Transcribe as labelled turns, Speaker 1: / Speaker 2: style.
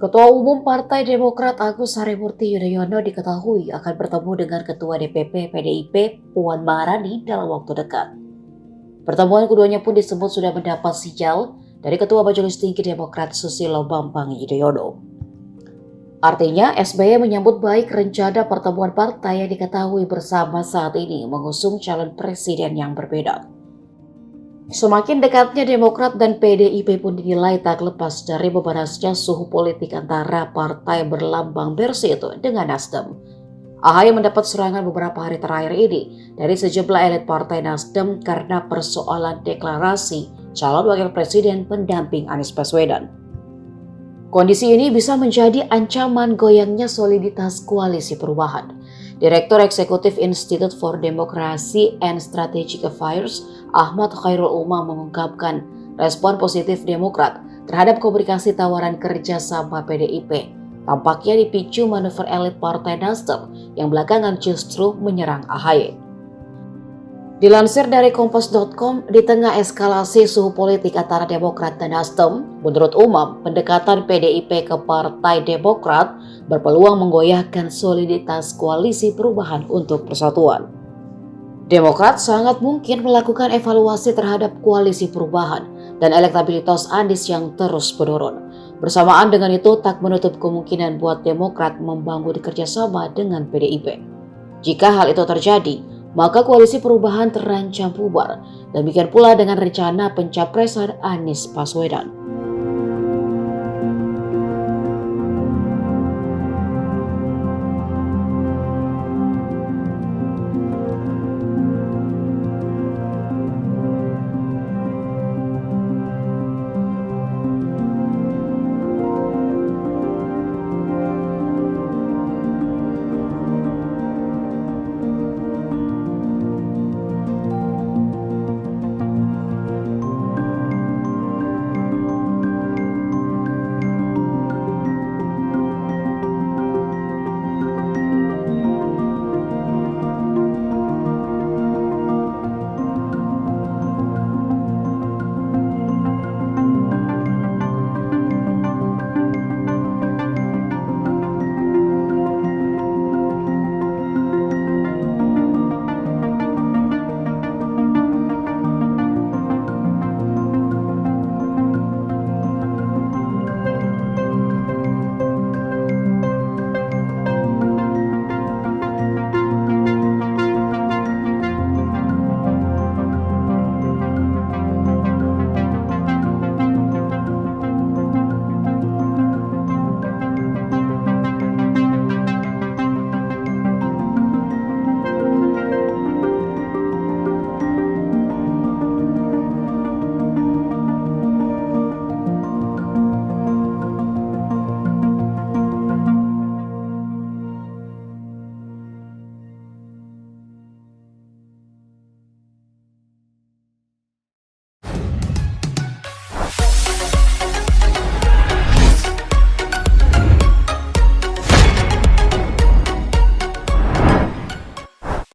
Speaker 1: Ketua Umum Partai Demokrat Agus Harimurti Yudhoyono diketahui akan bertemu dengan Ketua DPP PDIP Puan Maharani dalam waktu dekat. Pertemuan keduanya pun disebut sudah mendapat sinyal dari Ketua Majelis Tinggi Demokrat Susilo Bambang Yudhoyono. Artinya, SBY menyambut baik rencana pertemuan partai yang diketahui bersama saat ini mengusung calon presiden yang berbeda. Semakin dekatnya Demokrat dan PDIP pun dinilai tak lepas dari memanasnya suhu politik antara partai berlambang bersih itu dengan Nasdem. AHY mendapat serangan beberapa hari terakhir ini dari sejumlah elit partai Nasdem karena persoalan deklarasi calon wakil presiden pendamping Anies Baswedan. Kondisi ini bisa menjadi ancaman goyangnya soliditas koalisi perubahan. Direktur Eksekutif Institute for Democracy and Strategic Affairs Ahmad Khairul Umam mengungkapkan respon positif Demokrat terhadap komunikasi tawaran kerjasama PDIP tampaknya dipicu manuver elit Partai Nasdem yang belakangan justru menyerang AHY. Dilansir dari Kompas.com, di tengah eskalasi suhu politik antara Demokrat dan Nasdem, menurut Umam, pendekatan PDIP ke Partai Demokrat berpeluang menggoyahkan soliditas koalisi perubahan untuk persatuan. Demokrat sangat mungkin melakukan evaluasi terhadap koalisi perubahan dan elektabilitas Anies yang terus menurun. Bersamaan dengan itu, tak menutup kemungkinan buat Demokrat membangun kerjasama dengan PDIP. Jika hal itu terjadi, maka koalisi perubahan terancam bubar. Demikian pula dengan rencana pencapresan Anies Baswedan.